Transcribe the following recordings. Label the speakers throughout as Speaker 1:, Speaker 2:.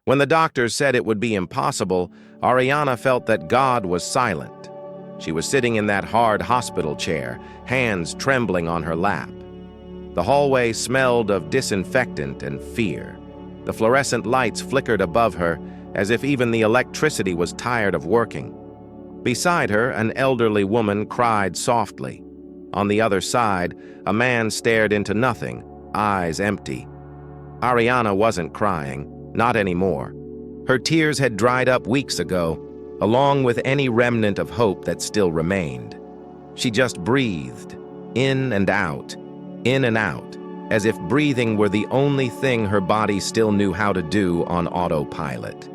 Speaker 1: When the doctors said it would be impossible, Arianna felt that God was silent. She was sitting in that hard hospital chair, hands trembling on her lap. The hallway smelled of disinfectant and fear. The fluorescent lights flickered above her, as if even the electricity was tired of working. Beside her, an elderly woman cried softly. On the other side, a man stared into nothing, eyes empty. Arianna wasn't crying, not anymore. Her tears had dried up weeks ago, along with any remnant of hope that still remained. She just breathed, in and out, as if breathing were the only thing her body still knew how to do on autopilot.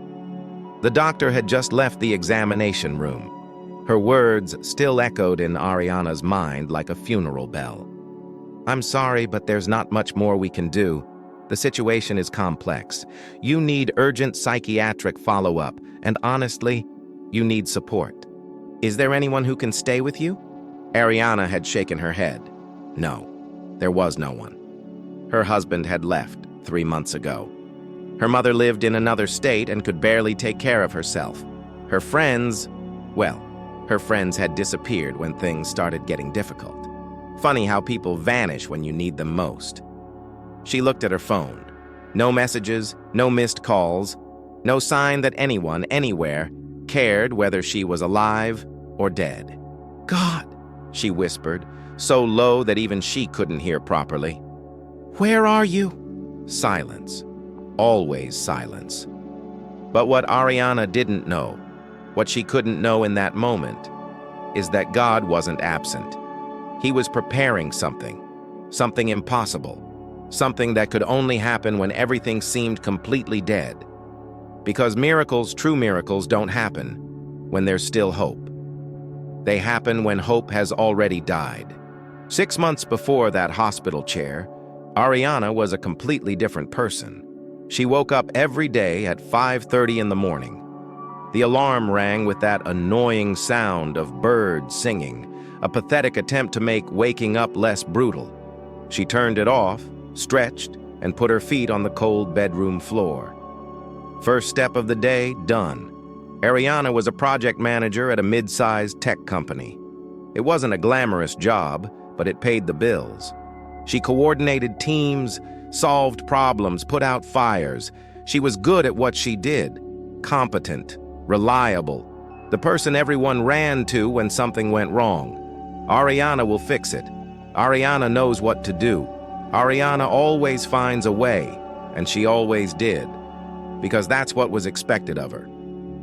Speaker 1: The doctor had just left the examination room. Her words still echoed in Arianna's mind like a funeral bell. "I'm sorry, but there's not much more we can do. The situation is complex. You need urgent psychiatric follow-up, and honestly, you need support. Is there anyone who can stay with you?" Arianna had shaken her head. No, there was no one. Her husband had left 3 months ago. Her mother lived in another state and could barely take care of herself. Her friends had disappeared when things started getting difficult. Funny how people vanish when you need them most. She looked at her phone. No messages, no missed calls, no sign that anyone, anywhere, cared whether she was alive or dead. "God," she whispered, so low that even she couldn't hear properly. "Where are you?" Silence. Always silence. But what Arianna didn't know, what she couldn't know in that moment, is that God wasn't absent. He was preparing something impossible, something that could only happen when everything seemed completely dead. Because miracles, true miracles, don't happen when there's still hope. They happen when hope has already died. 6 months before that hospital chair, Arianna was a completely different person. She woke up every day at 5:30 in the morning. The alarm rang with that annoying sound of birds singing, a pathetic attempt to make waking up less brutal. She turned it off, stretched, and put her feet on the cold bedroom floor. First step of the day, done. Arianna was a project manager at a mid-sized tech company. It wasn't a glamorous job, but it paid the bills. She coordinated teams, solved problems, put out fires. She was good at what she did, competent, reliable, the person everyone ran to when something went wrong. Arianna will fix it. Arianna knows what to do. Arianna always finds a way, and she always did. Because that's what was expected of her.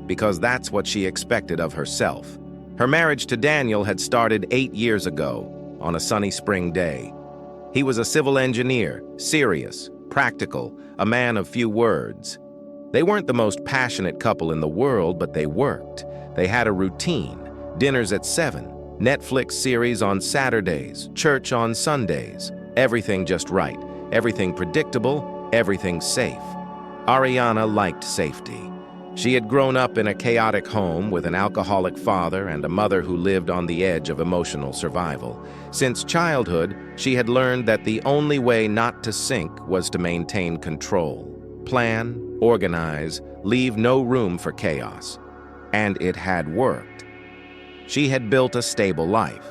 Speaker 1: Because that's what she expected of herself. Her marriage to Daniel had started 8 years ago, on a sunny spring day. He was a civil engineer, serious, practical, a man of few words. They weren't the most passionate couple in the world, but they worked. They had a routine, dinners at 7, Netflix series on Saturdays, church on Sundays. Everything just right, everything predictable, everything safe. Arianna liked safety. She had grown up in a chaotic home with an alcoholic father and a mother who lived on the edge of emotional survival. Since childhood, she had learned that the only way not to sink was to maintain control. Plan, organize, leave no room for chaos. And it had worked. She had built a stable life,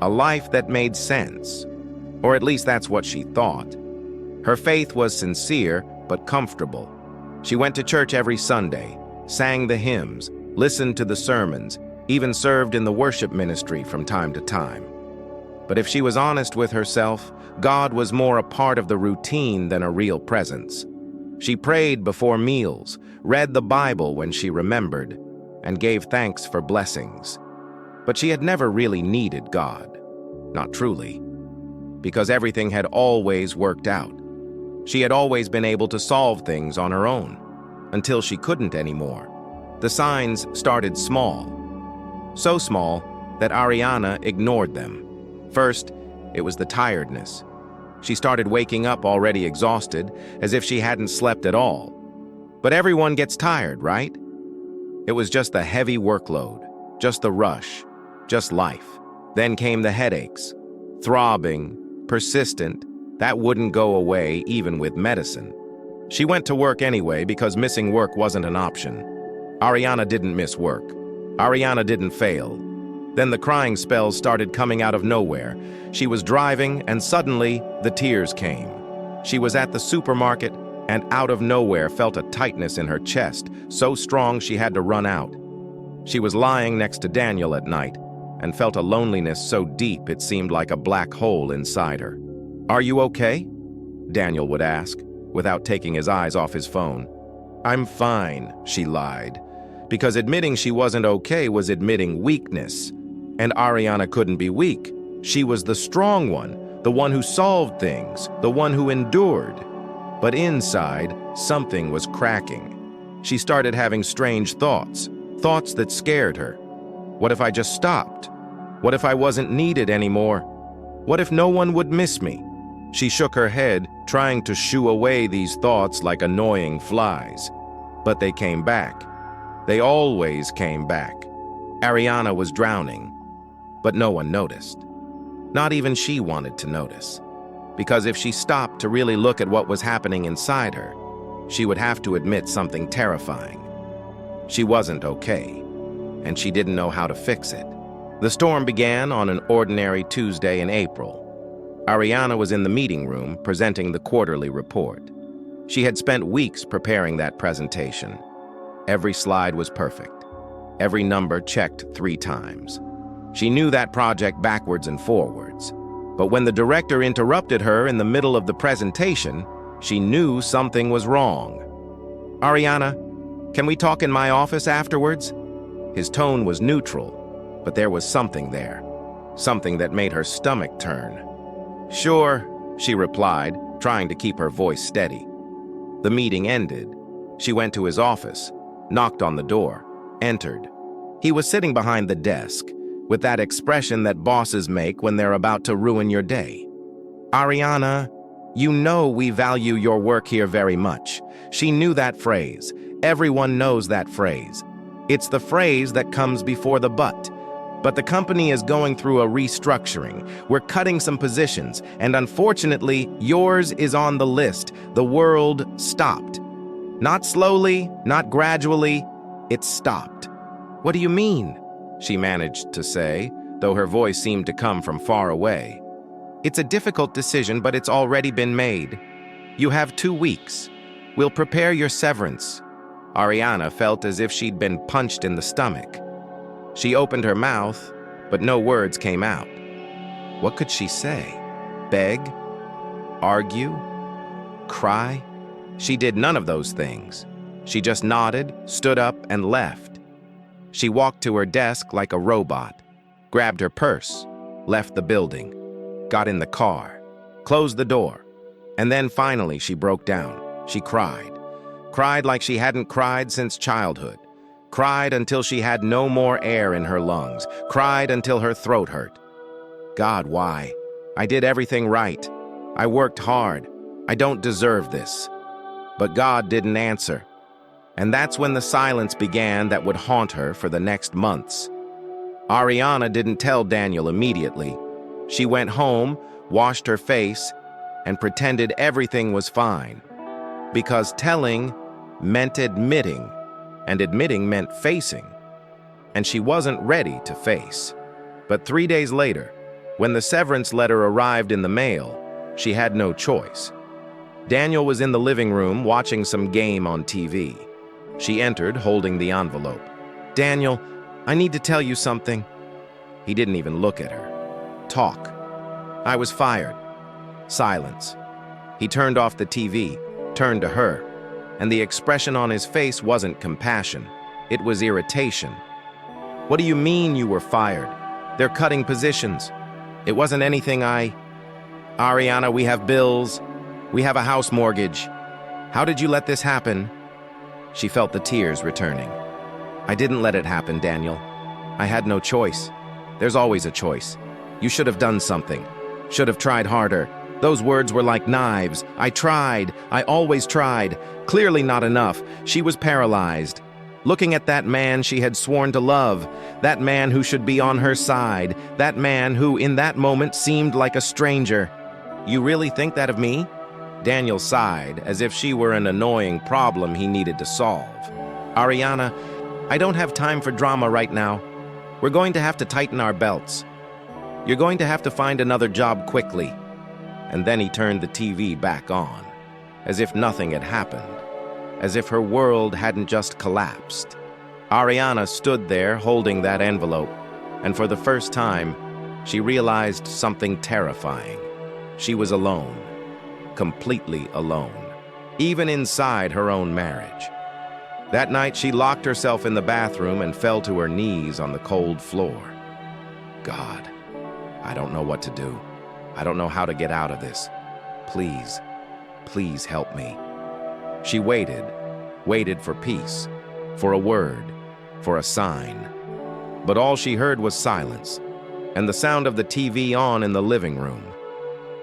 Speaker 1: a life that made sense. Or at least that's what she thought. Her faith was sincere, but comfortable. She went to church every Sunday, sang the hymns, listened to the sermons, even served in the worship ministry from time to time. But if she was honest with herself, God was more a part of the routine than a real presence. She prayed before meals, read the Bible when she remembered, and gave thanks for blessings. But she had never really needed God. Not truly. Because everything had always worked out. She had always been able to solve things on her own, until she couldn't anymore. The signs started small. So small that Arianna ignored them. First, it was the tiredness. She started waking up already exhausted, as if she hadn't slept at all. But everyone gets tired, right? It was just the heavy workload, just the rush, just life. Then came the headaches, throbbing, persistent, that wouldn't go away even with medicine. She went to work anyway because missing work wasn't an option. Arianna didn't miss work. Arianna didn't fail. Then the crying spells started coming out of nowhere. She was driving, and suddenly, the tears came. She was at the supermarket, and out of nowhere felt a tightness in her chest, so strong she had to run out. She was lying next to Daniel at night, and felt a loneliness so deep it seemed like a black hole inside her. "Are you okay?" Daniel would ask, without taking his eyes off his phone. "I'm fine," she lied, because admitting she wasn't okay was admitting weakness. And Arianna couldn't be weak. She was the strong one, the one who solved things, the one who endured. But inside, something was cracking. She started having strange thoughts that scared her. What if I just stopped? What if I wasn't needed anymore? What if no one would miss me? She shook her head, trying to shoo away these thoughts like annoying flies. But they came back. They always came back. Arianna was drowning, but no one noticed. Not even she wanted to notice. Because if she stopped to really look at what was happening inside her, she would have to admit something terrifying. She wasn't okay, and she didn't know how to fix it. The storm began on an ordinary Tuesday in April. Arianna was in the meeting room presenting the quarterly report. She had spent weeks preparing that presentation. Every slide was perfect. Every number checked 3 times. She knew that project backwards and forwards. But when the director interrupted her in the middle of the presentation, she knew something was wrong. "Arianna, can we talk in my office afterwards?" His tone was neutral, but there was something there. Something that made her stomach turn. "Sure," she replied, trying to keep her voice steady. The meeting ended. She went to his office, knocked on the door, entered. He was sitting behind the desk, with that expression that bosses make when they're about to ruin your day. "Arianna, you know we value your work here very much." She knew that phrase. Everyone knows that phrase. It's the phrase that comes before the but. But the company is going through a restructuring. We're cutting some positions, and unfortunately, yours is on the list. The world stopped. Not slowly, not gradually, it stopped. "What do you mean?" she managed to say, though her voice seemed to come from far away. "It's a difficult decision, but it's already been made. You have 2 weeks. We'll prepare your severance." Arianna felt as if she'd been punched in the stomach. She opened her mouth, but no words came out. What could she say? Beg? Argue? Cry? She did none of those things. She just nodded, stood up, and left. She walked to her desk like a robot, grabbed her purse, left the building, got in the car, closed the door, and then finally she broke down. She cried. Cried like she hadn't cried since childhood. Cried until she had no more air in her lungs. Cried until her throat hurt. "God, why? I did everything right. I worked hard. I don't deserve this." But God didn't answer. And that's when the silence began that would haunt her for the next months. Arianna didn't tell Daniel immediately. She went home, washed her face, and pretended everything was fine. Because telling meant admitting, and admitting meant facing. And she wasn't ready to face. But 3 days later, when the severance letter arrived in the mail, she had no choice. Daniel was in the living room watching some game on TV. She entered, holding the envelope. "Daniel, I need to tell you something." He didn't even look at her. "Talk." "I was fired." Silence. He turned off the TV, turned to her, and the expression on his face wasn't compassion. It was irritation. "What do you mean you were fired? They're cutting positions. It wasn't anything Arianna, we have bills. We have a house mortgage. How did you let this happen?" She felt the tears returning. "I didn't let it happen, Daniel. I had no choice. There's always a choice. You should have done something. Should have tried harder. Those words were like knives. I tried. I always tried. Clearly not enough. She was paralyzed. Looking at that man she had sworn to love, that man who should be on her side, that man who in that moment seemed like a stranger. "You really think that of me?" Daniel sighed, as if she were an annoying problem he needed to solve. Arianna, I don't have time for drama right now. We're going to have to tighten our belts. You're going to have to find another job quickly. And then he turned the TV back on, as if nothing had happened, as if her world hadn't just collapsed. Arianna stood there holding that envelope, and for the first time, she realized something terrifying. She was alone, completely alone, even inside her own marriage. That night, she locked herself in the bathroom and fell to her knees on the cold floor. God, I don't know what to do. I don't know how to get out of this. Please, please help me. She waited for peace, for a word, for a sign. But all she heard was silence, and the sound of the TV on in the living room.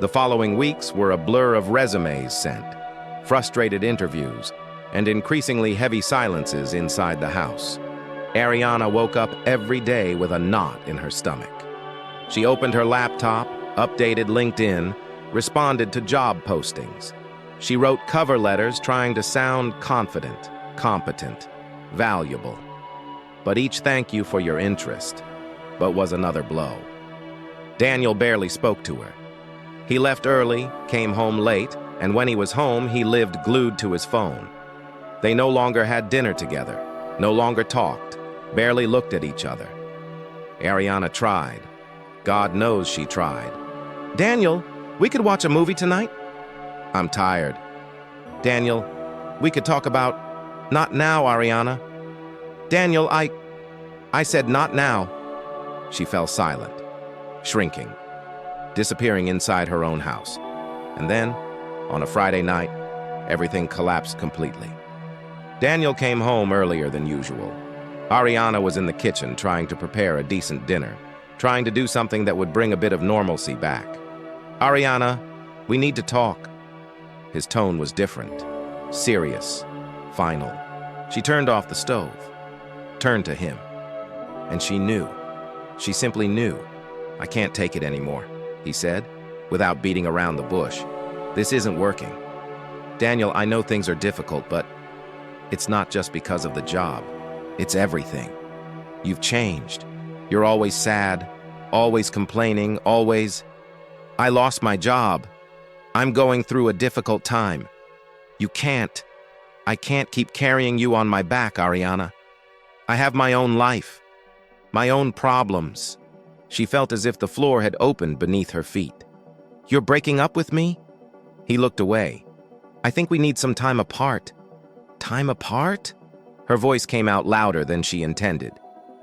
Speaker 1: The following weeks were a blur of resumes sent, frustrated interviews, and increasingly heavy silences inside the house. Arianna woke up every day with a knot in her stomach. She opened her laptop, updated LinkedIn, responded to job postings. She wrote cover letters trying to sound confident, competent, valuable. But each thank you for your interest, but was another blow. Daniel barely spoke to her. He left early, came home late, and when he was home, he lived glued to his phone. They no longer had dinner together, no longer talked, barely looked at each other. Arianna tried. God knows she tried. Daniel, we could watch a movie tonight? I'm tired. Daniel, we could talk about... Not now, Arianna. Daniel, I said not now. She fell silent, shrinking, disappearing inside her own house. And then, on a Friday night, everything collapsed completely. Daniel came home earlier than usual. Arianna was in the kitchen trying to prepare a decent dinner, trying to do something that would bring a bit of normalcy back. Arianna, we need to talk. His tone was different, serious, final. She turned off the stove, turned to him, and she knew. She simply knew. I can't take it anymore, he said, without beating around the bush. This isn't working. Daniel, I know things are difficult, but it's not just because of the job. It's everything. You've changed. You're always sad, always complaining, always... I lost my job. I'm going through a difficult time. I can't keep carrying you on my back, Arianna. I have my own life, my own problems. She felt as if the floor had opened beneath her feet. You're breaking up with me? He looked away. I think we need some time apart. Time apart? Her voice came out louder than she intended.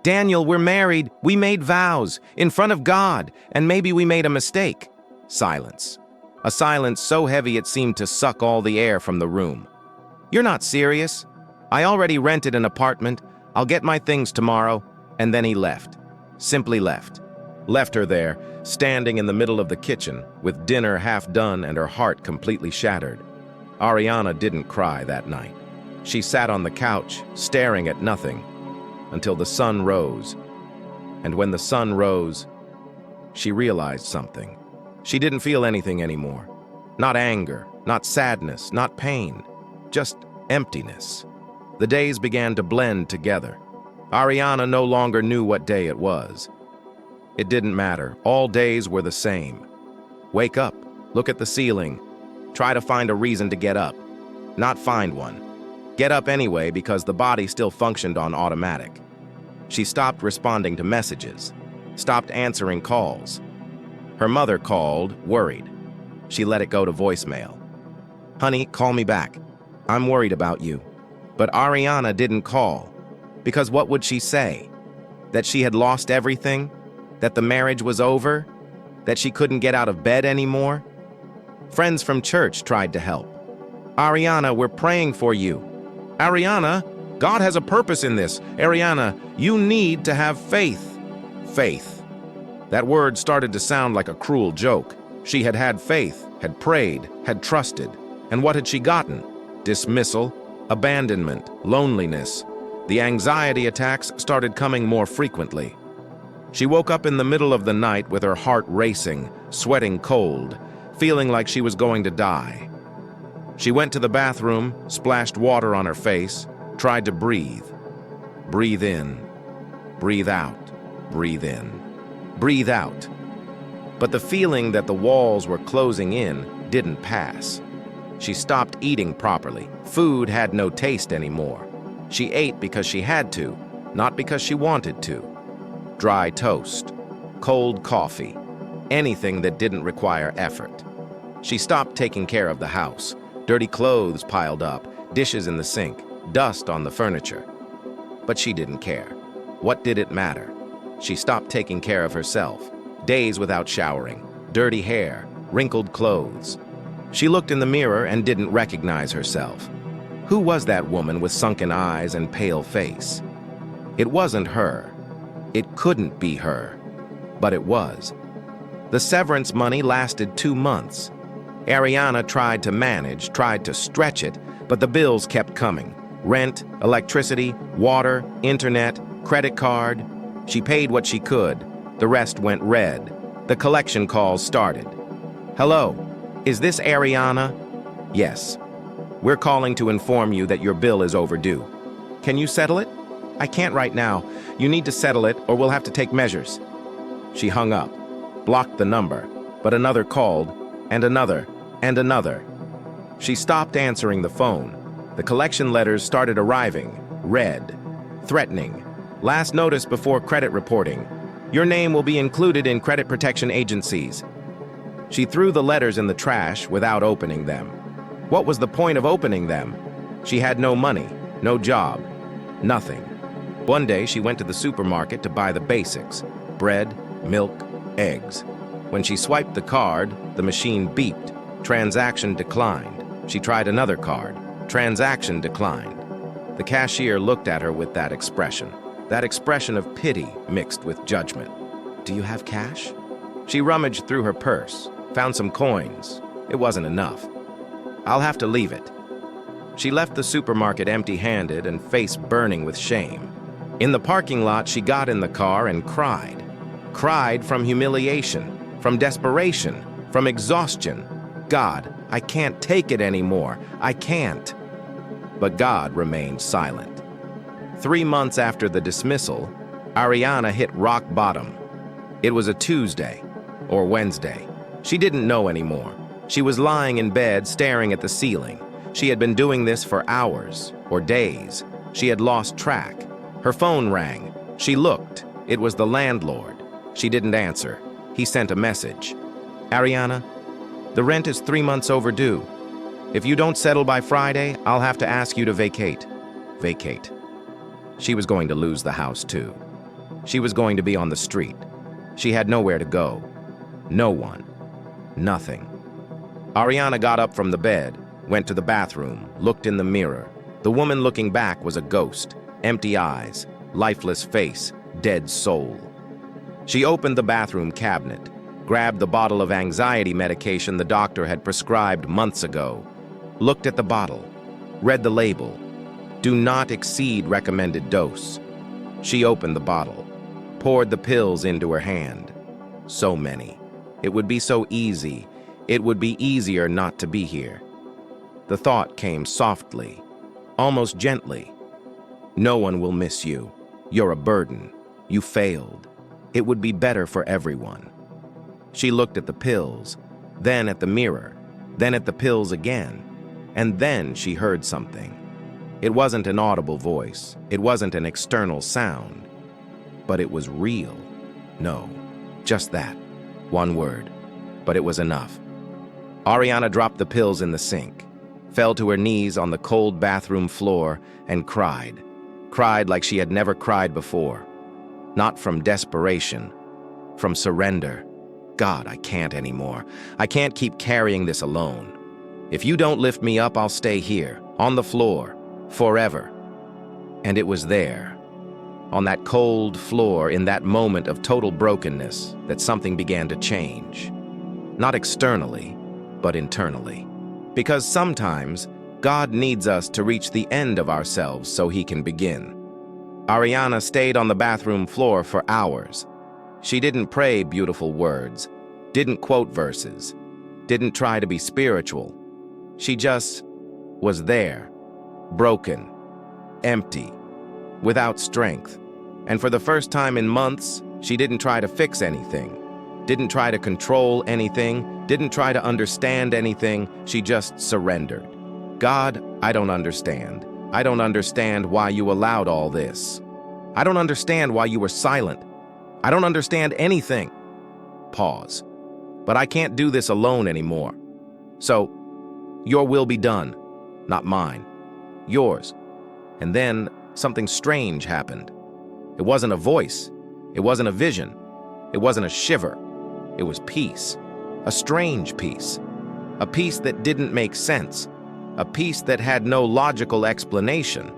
Speaker 1: Daniel, we're married. We made vows in front of God, and maybe we made a mistake. Silence. A silence so heavy it seemed to suck all the air from the room. You're not serious? I already rented an apartment. I'll get my things tomorrow. And then he left. Simply left. Left her there, standing in the middle of the kitchen, with dinner half done and her heart completely shattered. Arianna didn't cry that night. She sat on the couch, staring at nothing, until the sun rose. And when the sun rose, she realized something. She didn't feel anything anymore. Not anger, not sadness, not pain, just emptiness. The days began to blend together. Arianna no longer knew what day it was. It didn't matter. All days were the same. Wake up, look at the ceiling, try to find a reason to get up. Not find one. Get up anyway because the body still functioned on automatic. She stopped responding to messages, stopped answering calls. Her mother called, worried. She let it go to voicemail. Honey, call me back. I'm worried about you. But Arianna didn't call. Because what would she say? That she had lost everything? That the marriage was over? That she couldn't get out of bed anymore? Friends from church tried to help. Arianna, we're praying for you. Arianna, God has a purpose in this. Arianna, you need to have faith. Faith. That word started to sound like a cruel joke. She had had faith, had prayed, had trusted. And what had she gotten? Dismissal, abandonment, loneliness. The anxiety attacks started coming more frequently. She woke up in the middle of the night with her heart racing, sweating cold, feeling like she was going to die. She went to the bathroom, splashed water on her face, tried to breathe. Breathe in, breathe out, breathe in, breathe out. But the feeling that the walls were closing in didn't pass. She stopped eating properly. Food had no taste anymore. She ate because she had to, not because she wanted to. Dry toast, cold coffee, anything that didn't require effort. She stopped taking care of the house. Dirty clothes piled up, dishes in the sink, dust on the furniture. But she didn't care. What did it matter? She stopped taking care of herself. Days without showering, dirty hair, wrinkled clothes. She looked in the mirror and didn't recognize herself. Who was that woman with sunken eyes and pale face? It wasn't her. It couldn't be her. But it was. The severance money lasted 2 months. Arianna tried to manage, tried to stretch it, but the bills kept coming. Rent, electricity, water, internet, credit card. She paid what she could. The rest went red. The collection calls started. Hello, is this Arianna? Yes. We're calling to inform you that your bill is overdue. Can you settle it? I can't right now. You need to settle it or we'll have to take measures. She hung up, blocked the number, but another called, and another, and another. She stopped answering the phone. The collection letters started arriving, red, threatening. Last notice before credit reporting. Your name will be included in credit protection agencies. She threw the letters in the trash without opening them. What was the point of opening them? She had no money, no job, nothing. One day she went to the supermarket to buy the basics: bread, milk, eggs. When she swiped the card, the machine beeped. Transaction declined. She tried another card. Transaction declined. The cashier looked at her with that expression of pity mixed with judgment. Do you have cash? She rummaged through her purse, found some coins. It wasn't enough. I'll have to leave it. She left the supermarket empty-handed and face burning with shame. In the parking lot, she got in the car and cried. Cried from humiliation, from desperation, from exhaustion. God, I can't take it anymore. I can't. But God remained silent. 3 months after the dismissal, Arianna hit rock bottom. It was a Tuesday or Wednesday. She didn't know anymore. She was lying in bed staring at the ceiling. She had been doing this for hours or days. She had lost track. Her phone rang. She looked. It was the landlord. She didn't answer. He sent a message. Arianna, the rent is 3 months overdue. If you don't settle by Friday, I'll have to ask you to vacate. Vacate. She was going to lose the house too. She was going to be on the street. She had nowhere to go. No one. Nothing. Arianna got up from the bed, went to the bathroom, looked in the mirror. The woman looking back was a ghost. Empty eyes, lifeless face, dead soul. She opened the bathroom cabinet, grabbed the bottle of anxiety medication the doctor had prescribed months ago, looked at the bottle, read the label. Do not exceed recommended dose. She opened the bottle, poured the pills into her hand. So many. It would be so easy. It would be easier not to be here. The thought came softly, almost gently. No one will miss you. You're a burden. You failed. It would be better for everyone. She looked at the pills, then at the mirror, then at the pills again, and then she heard something. It wasn't an audible voice. It wasn't an external sound. But it was real. No, just that. One word. But it was enough. Arianna dropped the pills in the sink, fell to her knees on the cold bathroom floor, and cried. Cried like she had never cried before. Not from desperation, from surrender. God, I can't anymore. I can't keep carrying this alone. If you don't lift me up, I'll stay here, on the floor, forever. And it was there, on that cold floor, in that moment of total brokenness, that something began to change. Not externally, but internally. Because sometimes, God needs us to reach the end of ourselves so He can begin. Arianna stayed on the bathroom floor for hours. She didn't pray beautiful words, didn't quote verses, didn't try to be spiritual. She just was there, broken, empty, without strength. And for the first time in months, she didn't try to fix anything, didn't try to control anything, didn't try to understand anything. She just surrendered. God, I don't understand. I don't understand why you allowed all this. I don't understand why you were silent. I don't understand anything. Pause. But I can't do this alone anymore. So, your will be done, not mine. Yours. And then something strange happened. It wasn't a voice. It wasn't a vision. It wasn't a shiver. It was peace. A strange peace. A peace that didn't make sense. A peace that had no logical explanation.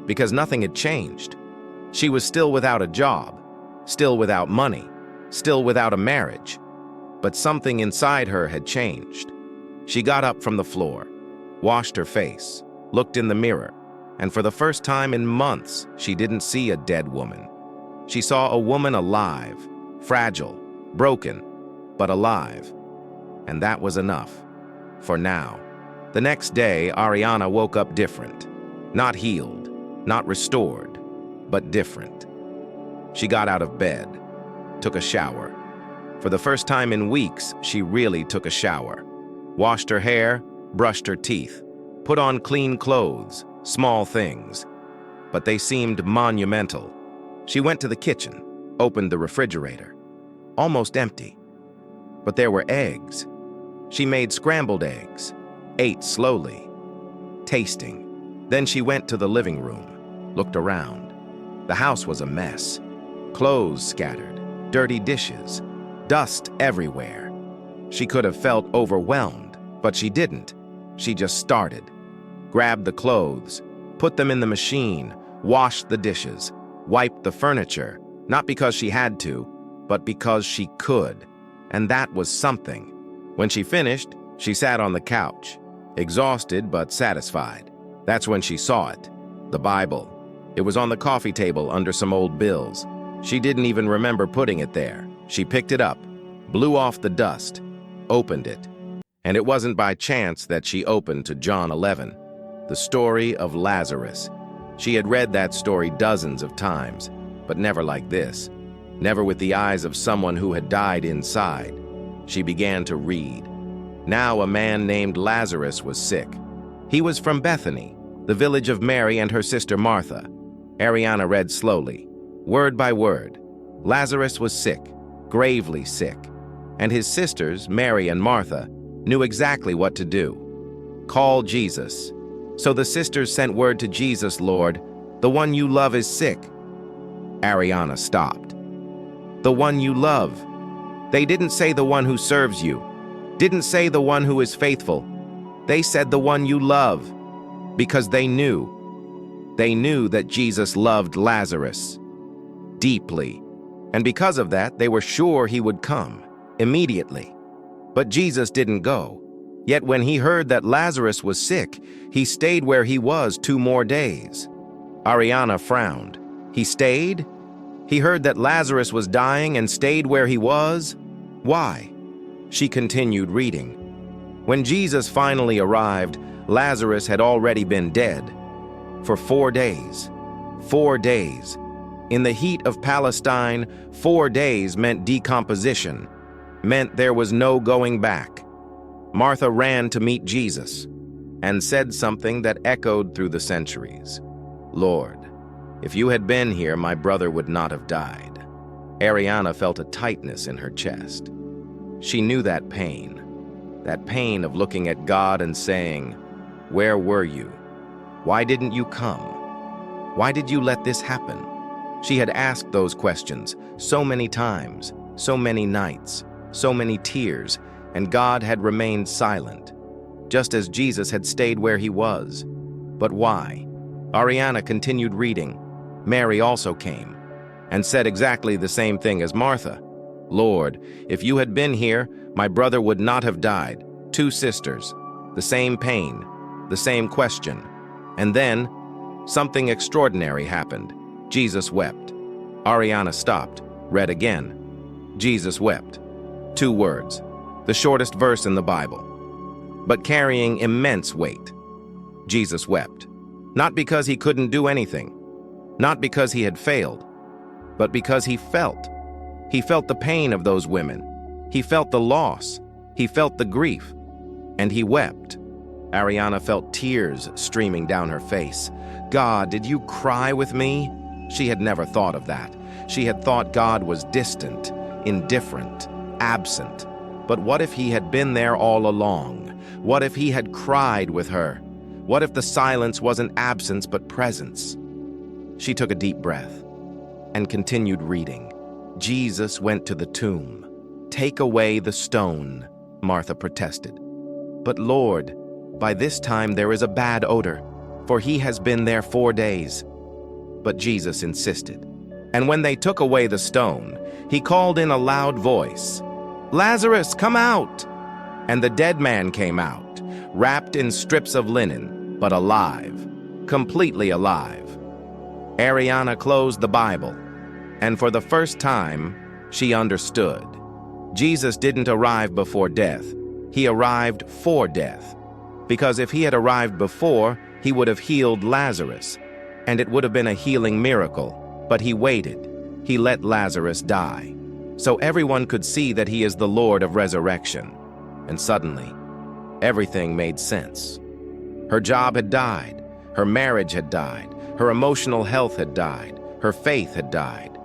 Speaker 1: Because nothing had changed. She was still without a job, still without money, still without a marriage. But something inside her had changed. She got up from the floor, washed her face, looked in the mirror, and for the first time in months, she didn't see a dead woman. She saw a woman alive, fragile, broken, but alive. And that was enough. For now. The next day, Arianna woke up different. Not healed, not restored, but different. She got out of bed, took a shower. For the first time in weeks, she really took a shower. Washed her hair, brushed her teeth, put on clean clothes, small things. But they seemed monumental. She went to the kitchen, opened the refrigerator. Almost empty. But there were eggs. She made scrambled eggs, ate slowly, tasting. Then she went to the living room, looked around. The house was a mess. Clothes scattered, dirty dishes, dust everywhere. She could have felt overwhelmed, but she didn't. She just started. Grabbed the clothes, put them in the machine, washed the dishes, wiped the furniture, not because she had to, but because she could. And that was something. When she finished, she sat on the couch, exhausted but satisfied. That's when she saw it, the Bible. It was on the coffee table under some old bills. She didn't even remember putting it there. She picked it up, blew off the dust, opened it. And it wasn't by chance that she opened to John 11, the story of Lazarus. She had read that story dozens of times, but never like this. Never with the eyes of someone who had died inside. She began to read. Now a man named Lazarus was sick. He was from Bethany, the village of Mary and her sister Martha. Arianna read slowly, word by word. Lazarus was sick, gravely sick, and his sisters, Mary and Martha, knew exactly what to do. Call Jesus. So the sisters sent word to Jesus, Lord, the one you love is sick. Arianna stopped. The one you love. They didn't say the one who serves you. Didn't say the one who is faithful. They said the one you love. Because they knew. They knew that Jesus loved Lazarus deeply. And because of that, they were sure he would come immediately. But Jesus didn't go. Yet when he heard that Lazarus was sick, he stayed where he was 2 more days. Arianna frowned. He stayed? He heard that Lazarus was dying and stayed where he was? Why? She continued reading. When Jesus finally arrived, Lazarus had already been dead. For 4 days. 4 days. In the heat of Palestine, 4 days meant decomposition. Meant there was no going back. Martha ran to meet Jesus and said something that echoed through the centuries. Lord, if you had been here, my brother would not have died. Arianna felt a tightness in her chest. She knew that pain of looking at God and saying, where were you? Why didn't you come? Why did you let this happen? She had asked those questions so many times, so many nights, so many tears, and God had remained silent, just as Jesus had stayed where he was. But why? Arianna continued reading. Mary also came and said exactly the same thing as Martha. Lord, if you had been here, my brother would not have died. 2 sisters, the same pain, the same question. And then, something extraordinary happened. Jesus wept. Arianna stopped, read again. Jesus wept. 2 words, the shortest verse in the Bible. but carrying immense weight. Jesus wept, not because he couldn't do anything, not because he had failed, but because he felt. He felt the pain of those women. He felt the loss. He felt the grief. And he wept. Arianna felt tears streaming down her face. God, did you cry with me? She had never thought of that. She had thought God was distant, indifferent, absent. But what if he had been there all along? What if he had cried with her? What if the silence wasn't absence but presence? She took a deep breath and continued reading. Jesus went to the tomb. Take away the stone, Martha protested. But Lord, by this time there is a bad odor, for he has been there 4 days. But Jesus insisted. And when they took away the stone, he called in a loud voice, Lazarus, come out! And the dead man came out, wrapped in strips of linen, but alive, completely alive. Arianna closed the Bible, and for the first time, she understood. Jesus didn't arrive before death. He arrived for death. Because if he had arrived before, he would have healed Lazarus, and it would have been a healing miracle. But he waited. He let Lazarus die, so everyone could see that he is the Lord of resurrection. And suddenly, everything made sense. Her job had died. Her marriage had died. Her emotional health had died. Her faith had died.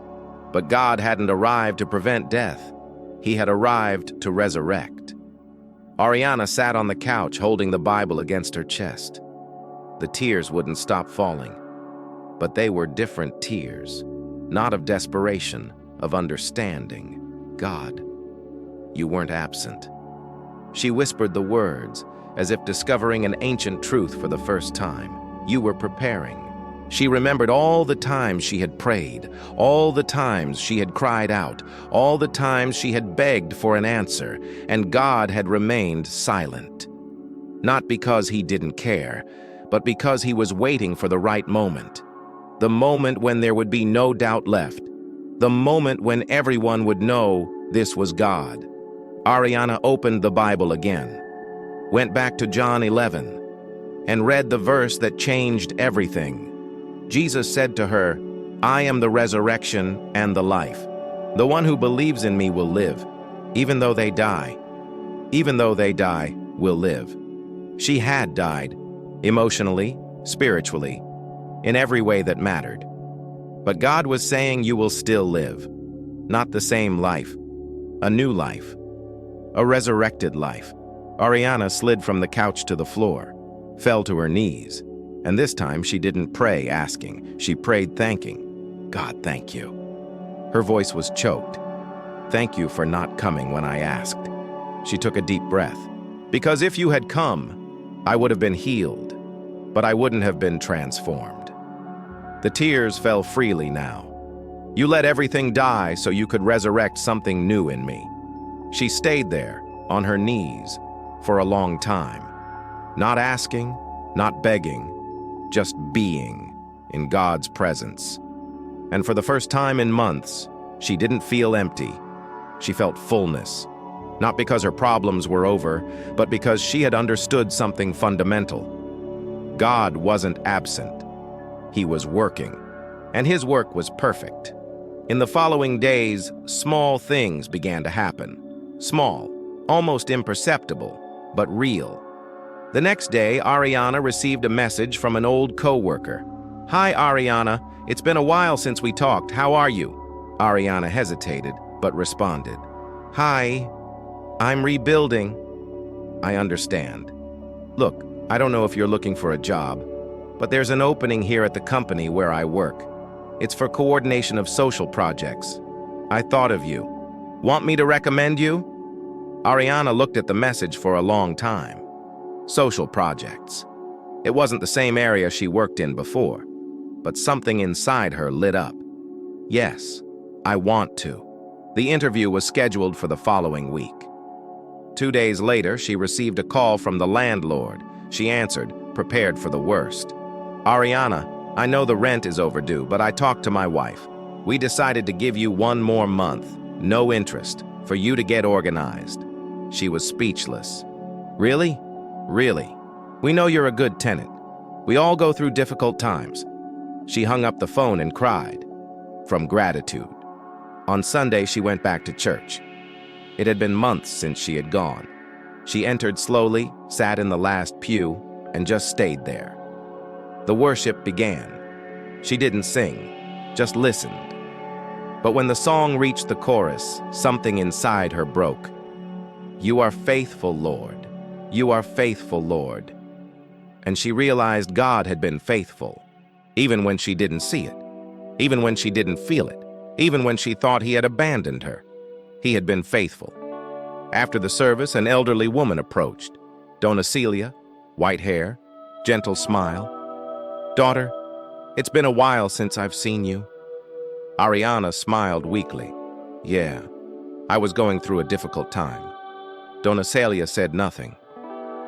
Speaker 1: But God hadn't arrived to prevent death. He had arrived to resurrect. Arianna sat on the couch holding the Bible against her chest. The tears wouldn't stop falling. But they were different tears, not of desperation, of understanding. God, you weren't absent. She whispered the words, as if discovering an ancient truth for the first time. You were preparing. She remembered all the times she had prayed, all the times she had cried out, all the times she had begged for an answer, and God had remained silent. Not because he didn't care, but because he was waiting for the right moment. The moment when there would be no doubt left. The moment when everyone would know this was God. Arianna opened the Bible again, went back to John 11, and read the verse that changed everything. Jesus said to her, I am the resurrection and the life. The one who believes in me will live, even though they die. Even though they die, will live. She had died, emotionally, spiritually, in every way that mattered. But God was saying you will still live. Not the same life. A new life. A resurrected life. Arianna slid from the couch to the floor, fell to her knees, and this time she didn't pray asking. She prayed thanking. God, thank you. Her voice was choked. Thank you for not coming when I asked. She took a deep breath. Because if you had come, I would have been healed, but I wouldn't have been transformed. The tears fell freely now. You let everything die so you could resurrect something new in me. She stayed there, on her knees, for a long time. Not asking, not begging, just being in God's presence. And for the first time in months, she didn't feel empty. She felt fullness. Not because her problems were over, but because she had understood something fundamental. God wasn't absent. He was working, and his work was perfect. In the following days, small things began to happen. Small, almost imperceptible, but real. The next day, Arianna received a message from an old co-worker. Hi, Arianna. It's been a while since we talked. How are you? Arianna hesitated, but responded. Hi, I'm rebuilding. I understand. Look, I don't know if you're looking for a job, but there's an opening here at the company where I work. It's for coordination of social projects. I thought of you. Want me to recommend you? Arianna looked at the message for a long time. Social projects. It wasn't the same area she worked in before, but something inside her lit up. Yes, I want to. The interview was scheduled for the following week. 2 days later, she received a call from the landlord. She answered, prepared for the worst. Arianna, I know the rent is overdue, but I talked to my wife. We decided to give you 1 more month, no interest, for you to get organized. She was speechless. Really? Really? We know you're a good tenant. We all go through difficult times. She hung up the phone and cried. From gratitude. On Sunday, she went back to church. It had been months since she had gone. She entered slowly, sat in the last pew, and just stayed there. The worship began. She didn't sing, just listened. But when the song reached the chorus, something inside her broke. "You are faithful, Lord. You are faithful, Lord." And she realized God had been faithful, even when she didn't see it, even when she didn't feel it, even when she thought he had abandoned her. He had been faithful. After the service, an elderly woman approached. Donna Celia, white hair, gentle smile. "Daughter, it's been a while since I've seen you." Arianna smiled weakly. "Yeah, I was going through a difficult time." Donna Celia said nothing,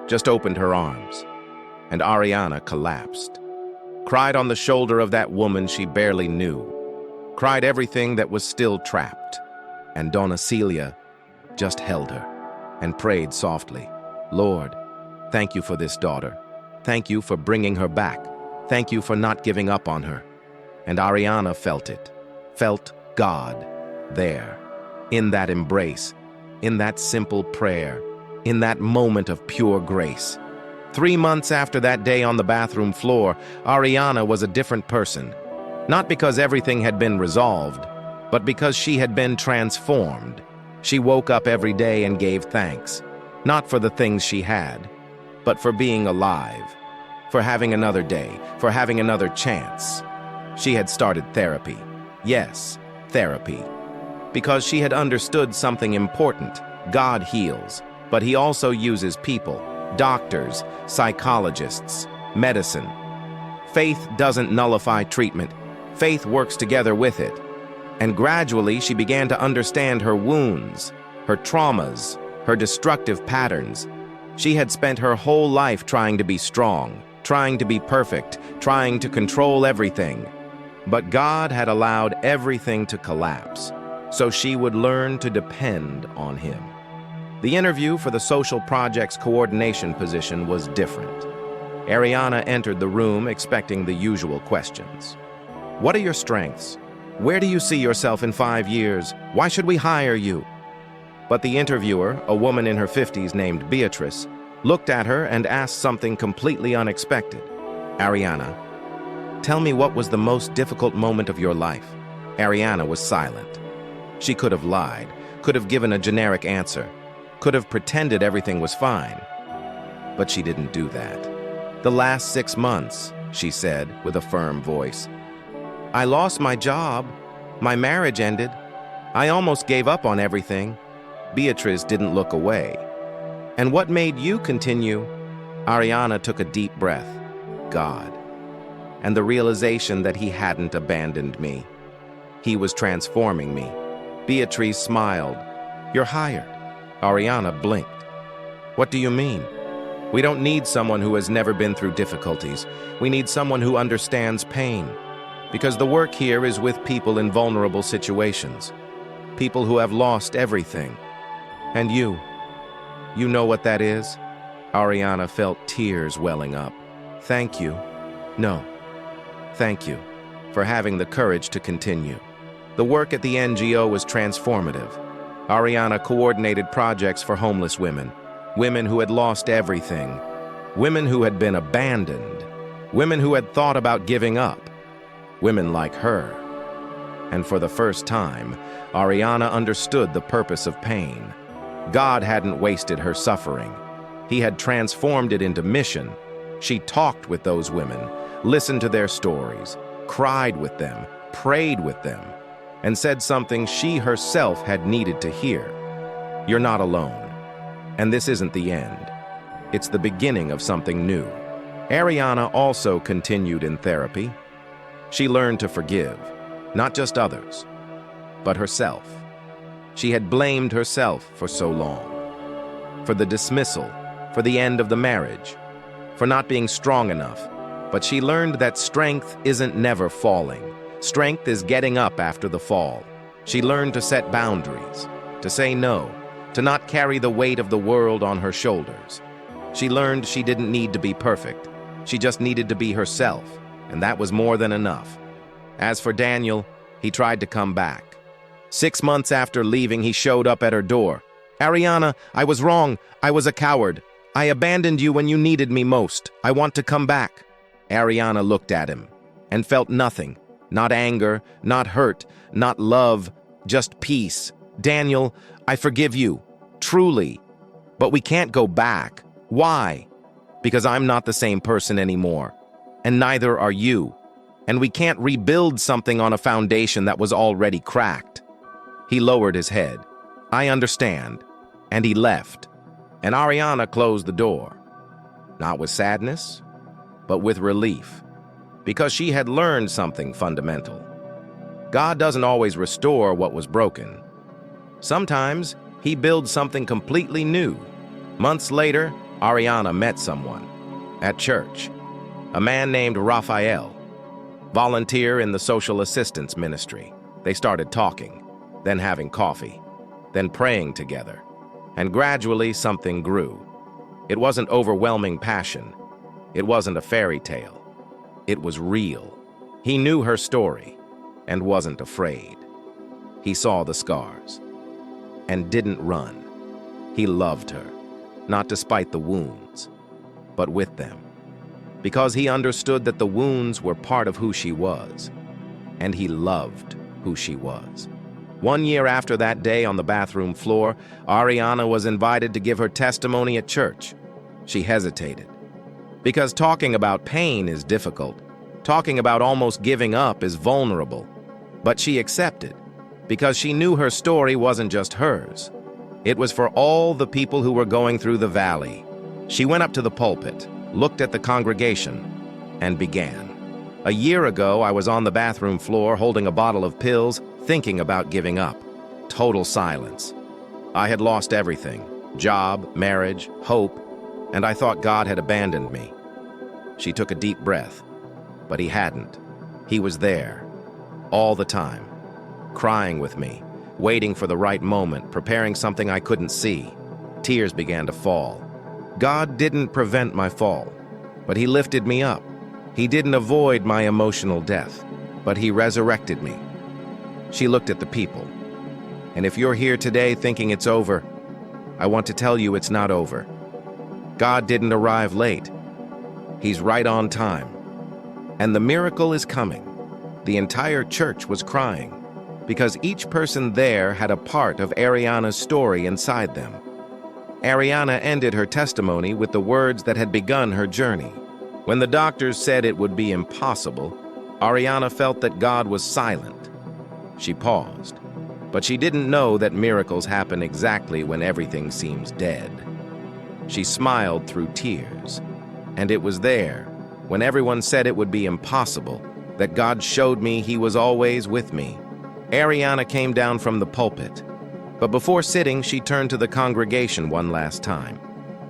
Speaker 1: just opened her arms, and Arianna collapsed. Cried on the shoulder of that woman she barely knew. Cried everything that was still trapped. And Donna Celia just held her and prayed softly, "Lord, thank you for this daughter. Thank you for bringing her back. Thank you for not giving up on her." And Arianna felt it, felt God there, in that embrace, in that simple prayer, in that moment of pure grace. 3 months after that day on the bathroom floor, Arianna was a different person. Not because everything had been resolved, but because she had been transformed. She woke up every day and gave thanks, not for the things she had, but for being alive, for having another day, for having another chance. She had started therapy. Yes, therapy. Because she had understood something important. God heals, but he also uses people, doctors, psychologists, medicine. Faith doesn't nullify treatment. Faith works together with it. And gradually, she began to understand her wounds, her traumas, her destructive patterns. She had spent her whole life trying to be strong, trying to be perfect, trying to control everything. But God had allowed everything to collapse, so she would learn to depend on him. The interview for the social projects coordination position was different. Arianna entered the room expecting the usual questions. What are your strengths? Where do you see yourself in 5 years? Why should we hire you? But the interviewer, a woman in her 50s named Beatrice, looked at her and asked something completely unexpected. "Arianna, tell me, what was the most difficult moment of your life?" Arianna was silent. She could have lied, could have given a generic answer, could have pretended everything was fine. But she didn't do that. "The last 6 months," she said with a firm voice. "I lost my job. My marriage ended. I almost gave up on everything." Beatrice didn't look away. "And what made you continue?" Arianna took a deep breath. "God. And the realization that he hadn't abandoned me. He was transforming me." Beatrice smiled. "You're hired." Arianna blinked. "What do you mean?" "We don't need someone who has never been through difficulties. We need someone who understands pain. Because the work here is with people in vulnerable situations. People who have lost everything. And you know what that is?" Arianna felt tears welling up. "Thank you. No. Thank you for having the courage to continue." The work at the NGO was transformative. Arianna coordinated projects for homeless women, women who had lost everything, women who had been abandoned, women who had thought about giving up, women like her. And for the first time, Arianna understood the purpose of pain. God hadn't wasted her suffering. He had transformed it into mission. She talked with those women, listened to their stories, cried with them, prayed with them, and said something she herself had needed to hear. "You're not alone. And this isn't the end. It's the beginning of something new." Arianna also continued in therapy. She learned to forgive, not just others, but herself. She had blamed herself for so long. For the dismissal, for the end of the marriage, for not being strong enough. But she learned that strength isn't never falling. Strength is getting up after the fall. She learned to set boundaries, to say no, to not carry the weight of the world on her shoulders. She learned she didn't need to be perfect. She just needed to be herself, and that was more than enough. As for Daniel, he tried to come back. 6 months after leaving, he showed up at her door. "Arianna, I was wrong. I was a coward. I abandoned you when you needed me most. I want to come back." Arianna looked at him and felt nothing. Not anger, not hurt, not love, just peace. "Daniel, I forgive you. Truly. But we can't go back. Why? Because I'm not the same person anymore. And neither are you. And we can't rebuild something on a foundation that was already cracked." He lowered his head. "I understand." And he left. And Arianna closed the door. Not with sadness, but with relief. Because she had learned something fundamental. God doesn't always restore what was broken. Sometimes he builds something completely new. Months later, Arianna met someone at church, a man named Raphael, volunteer in the social assistance ministry. They started talking, then having coffee, then praying together, and gradually something grew. It wasn't overwhelming passion. It wasn't a fairy tale. It was real. He knew her story and wasn't afraid. He saw the scars and didn't run. He loved her, not despite the wounds, but with them, because he understood that the wounds were part of who she was, and he loved who she was. 1 year after that day on the bathroom floor, Arianna was invited to give her testimony at church. She hesitated. Because talking about pain is difficult. Talking about almost giving up is vulnerable. But she accepted, because she knew her story wasn't just hers. It was for all the people who were going through the valley. She went up to the pulpit, looked at the congregation, and began. "A year ago, I was on the bathroom floor holding a bottle of pills, thinking about giving up. Total silence. I had lost everything: job, marriage, hope, and I thought God had abandoned me." She took a deep breath, but he hadn't. He was there, all the time, crying with me, waiting for the right moment, preparing something I couldn't see. Tears began to fall. God didn't prevent my fall, but he lifted me up. He didn't avoid my emotional death, but he resurrected me. She looked at the people. And if you're here today thinking it's over, I want to tell you it's not over. God didn't arrive late. He's right on time. And the miracle is coming. The entire church was crying, because each person there had a part of Arianna's story inside them. Arianna ended her testimony with the words that had begun her journey. When the doctors said it would be impossible, Arianna felt that God was silent. She paused, but she didn't know that miracles happen exactly when everything seems dead. She smiled through tears, and it was there, when everyone said it would be impossible, that God showed me he was always with me. Arianna came down from the pulpit, but before sitting, she turned to the congregation one last time.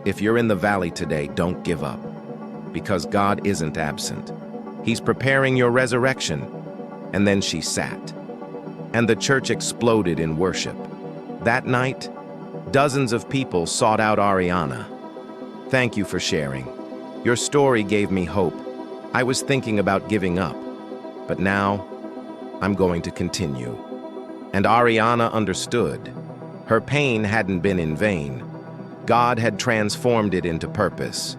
Speaker 1: If you're in the valley today, don't give up, because God isn't absent. He's preparing your resurrection. And then she sat, and the church exploded in worship. That night, dozens of people sought out Arianna. "Thank you for sharing. Your story gave me hope. I was thinking about giving up, but now I'm going to continue." And Arianna understood. Her pain hadn't been in vain. God had transformed it into purpose.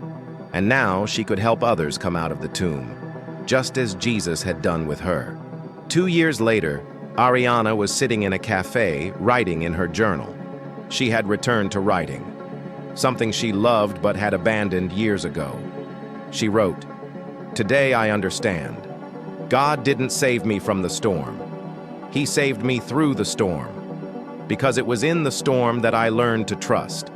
Speaker 1: And now she could help others come out of the tomb, just as Jesus had done with her. 2 years later, Arianna was sitting in a cafe, writing in her journal. She had returned to writing, something she loved but had abandoned years ago. She wrote, "Today I understand. God didn't save me from the storm. He saved me through the storm, because it was in the storm that I learned to trust.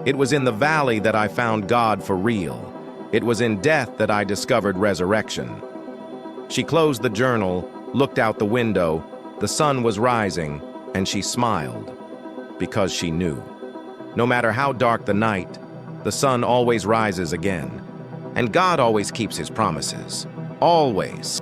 Speaker 1: It was in the valley that I found God for real. It was in death that I discovered resurrection." She closed the journal, looked out the window. The sun was rising, and she smiled, because she knew. No matter how dark the night, the sun always rises again. And God always keeps his promises. Always.